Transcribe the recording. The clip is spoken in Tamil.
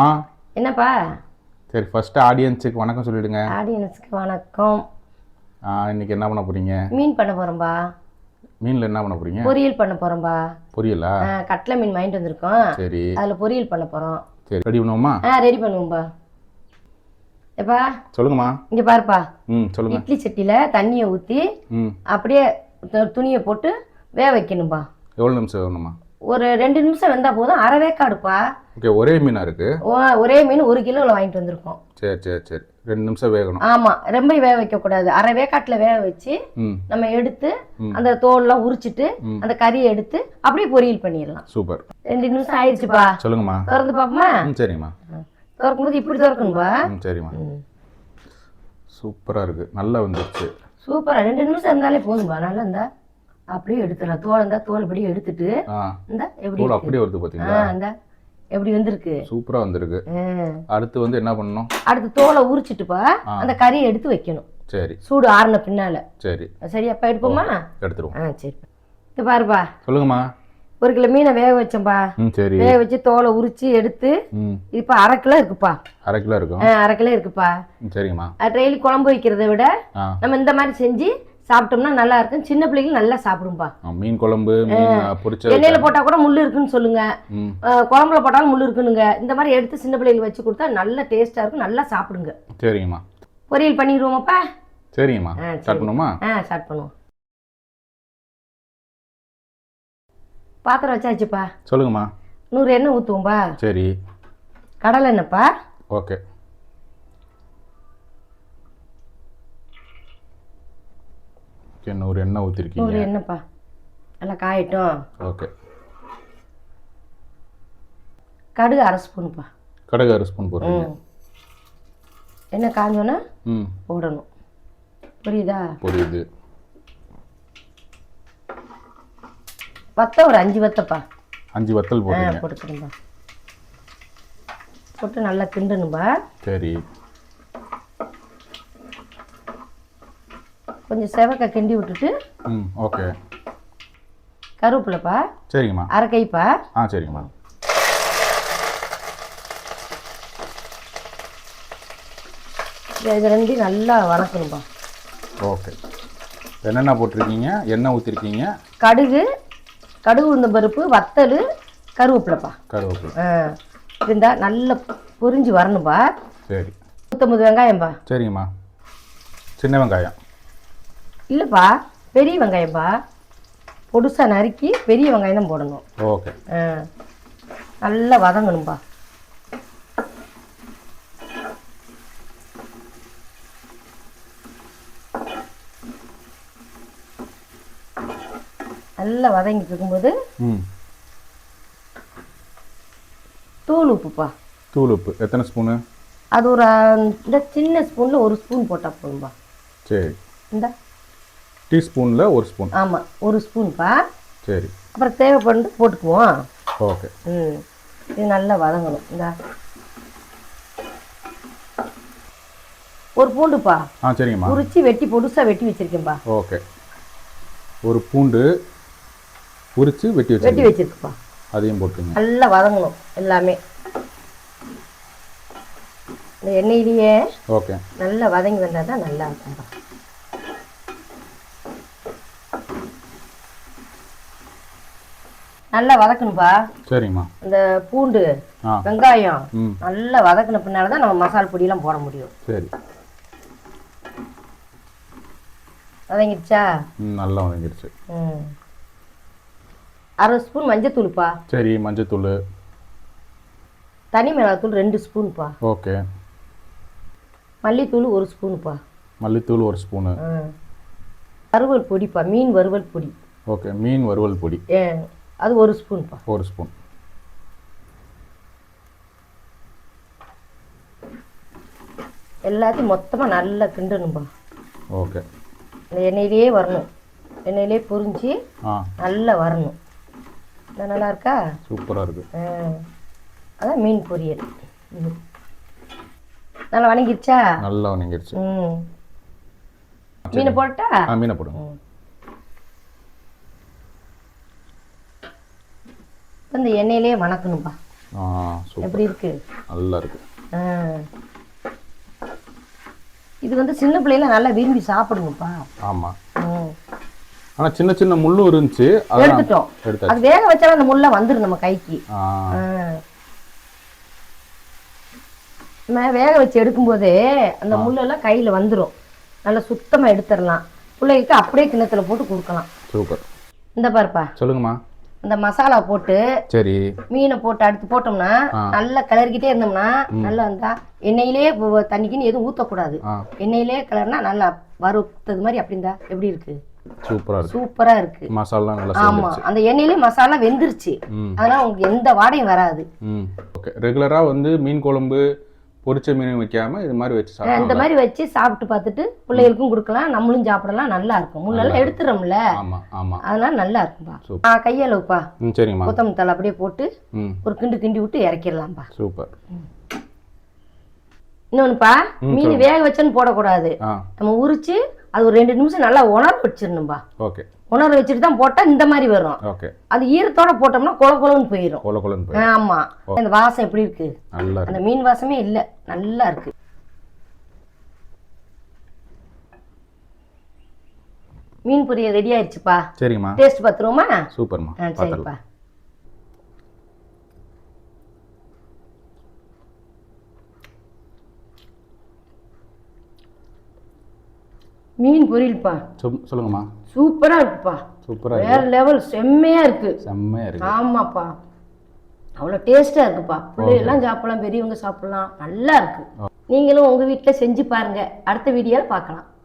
ஆ என்னப்பா? சரி, ஃபர்ஸ்ட் ஆடியன்ஸுக்கு வணக்கம் சொல்லிடுங்க. ஆடியன்ஸ்க்கு வணக்கம். இன்னைக்கு என்ன பண்ண போறீங்க? மீன் பண்ண போறோம்பா. மீன்ல என்ன பண்ண போறீங்க? பொரியல் பண்ண போறோம்பா. பொரியலா? கட்லை மீன் வாங்கிட்டு வந்திருக்கோம். சரி, அதில் பொரியல் பண்ண போறோம். சரி, ரெடி பண்ணுவோமா? ரெடி பண்ணுவோம்பா. எப்பா சொல்லுங்கம்மா. இங்கே பாருப்பா. சொல்லுங்க. இட்லி சட்டியில் தண்ணியை ஊற்றி அப்படியே துணியை போட்டு வேக வைக்கணும்பா. எவ்வளோ நிமிஷம் வேணுமா? ஒரு 2 நிமிஷம் வெந்தால் போதும். அரை வேக்காடுப்பா. ஓகே, ஒரே மீனா இருக்கு? ஒரே மீன் 1 கிலோவில் வாங்கிட்டு வந்திருக்கோம். சரி சரி சரி, 2 நிமிஷம் வேகணும். ஆமாம், ரொம்ப வேக வைக்கக்கூடாது. அரை வேக்காட்டில் வேக வச்சு நம்ம எடுத்து அந்த தோல்லாம் உரிச்சிட்டு அந்த கறியை எடுத்து அப்படியே பொரியல் பண்ணிடலாம். சூப்பர். 2 நிமிஷம் ஆயிடுச்சுப்பா. சொல்லுங்கம்மா. திறந்து பார்ப்போமா? சரிம்மா. திறக்கும்போது இப்படி திறக்கணும்பா. சரிம்மா. சூப்பராக இருக்கு, நல்லா வந்துருச்சு. சூப்பராக 2 நிமிஷம் இருந்தாலே போதும்பா. நல்லா இருந்தா அப்படியே எடுத்துடலாம். தோல் இருந்தா தோல் அப்படியே எடுத்துட்டு இந்த எப்படி அப்படியே வருது பார்த்தீங்களா? இந்த எப்படி வந்திருக்கு? சூப்பரா வந்திருக்கு. அடுத்து வந்து என்ன பண்ணணும்? அடுத்து தோலை உரிச்சிட்டுப்பா அந்த கறியை எடுத்து வைக்கணும். சரி, சூடு ஆறுன பின்னால. சரி சரி, அப்ப எடுப்போமா? எடுத்துருவோம். சரி, இது பாருப்பா. சொல்லுங்கம்மா. 1 கிலோ மீனை வேக வச்சோம்பா. சரி, வேக வச்சு தோலை உரிச்சு எடுத்து இப்ப 1/2 கிலோ இருக்குப்பா. 1/2 கிலோ இருக்கும். 1/2 கிலோ இருக்குப்பா. சரிங்கம்மா. டெய்லி குழம்பு வைக்கிறத விட நம்ம இந்த மாதிரி செஞ்சு சாப்பிட்டோம்னா நல்லா இருக்கும். சின்ன பிள்ளைகள் நல்லா சாப்பிடும்பா. மீன் குழம்பு, மீன் பொரிச்ச எண்ணெயில போட்டா கூட முள்ளு இருக்குன்னு சொல்லுங்க, குழம்புல போட்டாலும் முள்ளு இருக்குனுங்க. இந்த மாதிரி எடுத்து சின்ன பிள்ளைகள் வச்சு கொடுத்தா நல்ல டேஸ்டா இருக்கும். நல்லா சாப்பிடுங்க. சரிங்கம்மா. பொரியல் பண்ணிடுவோமாப்பா? சரிங்கம்மா. ஸ்டார்ட் பண்ணுவோமா? ஸ்டார்ட் பண்ணுவோம். பாத்திரம் வச்சாச்சுப்பா. சொல்லுங்கம்மா. 100 எண்ணெய் ஊற்றுவோம்பா. சரி. கடலை எண்ணெய்ப்பா. ஓகே. ஒரு எண்ணெய் ஊற்றிருக்கீங்க. 100 எண்ணெய்ப்பா. நல்லா காயட்டும். ஓகே. கடுகு 1/2 ஸ்பூன்ப்பா. கடுகு 1/2 ஸ்பூன் போடுறீங்க. எண்ணெய் காஞ்சோன்னா போடணும். புரியுதா? புரியுது. வத்த ஒரு 5 வத்தப்பா. 5 வத்தல் போடுறீங்க. போட்டுக்கணும்பா. போட்டு நல்லா கிண்டணும்பா. சரி. கொஞ்சம் செவக்க கிண்டி விட்டுட்டு ஓகே. கருவேப்பிலைப்பா. சரிங்கம்மா. 1/2 கைப்பா. சரிங்கம்மா. இது ரெண்டையும் நல்லா வதக்கணும்பா. ஓகே. என்னென்ன போட்டிருக்கீங்க? எண்ணெய் ஊற்றிருக்கீங்க. கடுகு உளுந்தம் பருப்பு, வத்தல், கருவேப்பிலைப்பா. கருவேப்பிலை இருந்தால் நல்லா பொரிஞ்சு வரணும்பா. சரி. 150 வெங்காயம்பா. சரிங்கம்மா. சின்ன வெங்காயம் இல்லைப்பா, பெரிய வெங்காயம்பா. பொடுசாக நறுக்கி பெரிய வெங்காயம் தான் போடணும். ஓகே. நல்லா வதங்கணும்பா. நல்லா வதங்கிட்டு இருக்கும்போது தூள் உப்புப்பா. தூள் உப்பு எத்தனை ஸ்பூனு? அது ஒரு இந்த சின்ன ஸ்பூனில் 1 ஸ்பூன் போட்டால் போதும்பா. சரி. இந்த டீஸ்பூனில் 1 ஸ்பூன். ஆமாம், 1 ஸ்பூன்ப்பா. சரி. அப்புறம் தேவைப்பட்டு போட்டுக்குவோம். ஓகே. இது நல்லா வதங்கணும். இந்த 1 பூண்டுப்பா. சரிங்கம்மா. உரிச்சு வெட்டி பொடுசாக வெட்டி வச்சிருக்கேன்பா. ஓகே. 1 பூண்டு உரிச்சு வெட்டி வச்சிருக்குப்பா. அதையும் போட்டுங்க. நல்லா வதங்கணும் எல்லாமே இந்த எண்ணெயிலேயே. ஓகே. நல்லா வதங்கி வந்தால் தான் நல்லா இருக்கும்பா. நல்லா வதக்கணும்பா. சரிங்கம்மா. இந்த பூண்டு, வெங்காயம் நல்லா வதக்கின பின்னால தான் நம்ம மசாலா பொடியெல்லாம் போட முடியும். சரி. வதங்கிடுச்சா? நல்லா வதங்கிடுச்சு. 1/2 ஸ்பூன் மஞ்சத்தூள்ப்பா. சரி. மஞ்சத்தூள். தனி மிளகாத்தூள் 2 ஸ்பூன்ப்பா. ஓகே. மல்லித்தூள் 1 ஸ்பூன்ப்பா. மல்லித்தூள் 1 ஸ்பூனு. வறுவல் பொடிப்பா. மீன் வறுவல் பொடி. ஓகே. மீன் வறுவல் பொடி அது 1 ஸ்பூன்ப்பா. 1 ஸ்பூன். எல்லாத்தையும் மொத்தமாக நல்லா கிண்டணும்பா. ஓகே. இந்த எண்ணெயிலே வரணும். எண்ணெயிலே பொரிஞ்சு நல்லா வரணும். நல்லா இருக்கா? சூப்பராக இருக்கு. அதான் மீன் பொரியல். நல்லா வணங்கிடுச்சா? நல்லா வணங்கிடுச்சு. மீனை போட்டா? மீனை போடுங்க. இந்த எண்ணெயிலே வணக்கணும்பா. சூப்பர். எப்படி இருக்கு? நல்லா இருக்கு. இது வந்து சின்ன பிள்ளைல நல்லா விரும்பி சாப்பிடுங்கப்பா. ஆமா. ஆனா சின்ன சின்ன முள்ளும் இருந்துச்சு, எடுத்துட்டோம். அது வேக வச்சாலும் அந்த முள்ள வந்துரும் நம்ம கைக்கு. நம்ம வேக வச்சு எடுக்கும்போதே அந்த முள்ளெல்லாம் கையில வந்துரும். நல்லா சுத்தமா எடுத்துடலாம். பிள்ளைக்கு அப்படியே கிண்ணத்துல போட்டு கொடுக்கலாம். சூப்பர். இந்த பாருப்பா. சொல்லுங்கம்மா. இந்த மசாலா போட்டு சரி மீனை போட்டு அடுத்து போட்டோம்னா நல்லா கிளறிக்கிட்டே இருந்தோம்னா நல்லா வந்தா எண்ணெயிலே தண்ணிக்குன்னு எதுவும் ஊற்றக்கூடாது. எண்ணெயிலே கிளறினா நல்லா வறுத்தது மாதிரி அப்படி இருந்தா எப்படி இருக்கு? சூப்பரா இருக்கு. மசாலா நல்லா ஆமா, அந்த எண்ணெயிலே மசாலா வெந்துருச்சு. அதனால உங்களுக்கு எந்த வாடையும் வராது. ஓகே. ரெகுலரா வந்து மீன் குழம்பு பொரிச்ச மீன் வைக்காம இது மாதிரி வச்சு சாப்பிடலாம். இந்த மாதிரி வச்சு சாப்பிட்டு பார்த்துட்டு பிள்ளைகளுக்கும் கொடுக்கலாம், நம்மளும் சாப்பிடலாம். நல்லா இருக்கும். முன்னெல்லாம் எடுத்துறோம்ல. ஆமா ஆமா. அதனால நல்லா இருக்கும்பா. கையளவுப்பா. சரிங்கம்மா. கொத்தமல்லி தழை அப்படியே போட்டு ஒரு கிண்டி விட்டு இறக்கிடலாம்பா. சூப்பர். இன்னொன்னுப்பா, மீன் வேக வச்சுன்னு போடக்கூடாது. நம்ம உரிச்சு அது ஒரு 2 நிமிஷம் நல்லா உணர வச்சிடணும்பா. ஓகே. உணர வச்சுட்டு தான் போட்டா இந்த மாதிரி வரும். ஓகே. அது ஈரத்தோட போட்டோம்னா கொலன்னு போயிடும். கொலன்னு போயிடும். ஆமா. இந்த வாசம் எப்படி இருக்கு? நல்லா இருக்கு. அந்த மீன் வாசமே இல்ல, நல்லா இருக்கு. மீன் பொரியல் ரெடி ஆயிடுச்சுப்பா. சரிம்மா. டேஸ்ட் பாத்துருவோமா? சூப்பர்மா. சரிப்பா. மீன் பொரியல்ப்பா. சொல்லுங்கம்மா. சூப்பரா இருக்குப்பா. சூப்பரா வேற லெவல். செம்மையா இருக்கு. செம்மையா இருக்கு. ஆமாப்பா, அவ்வளோ டேஸ்டா இருக்குப்பா. பிள்ளைகள்லாம் சாப்பிடலாம், பெரியவங்க சாப்பிடலாம். நல்லா இருக்கு. நீங்களும் உங்க வீட்டில் செஞ்சு பாருங்க. அடுத்த வீடியோவில் பார்க்கலாம்.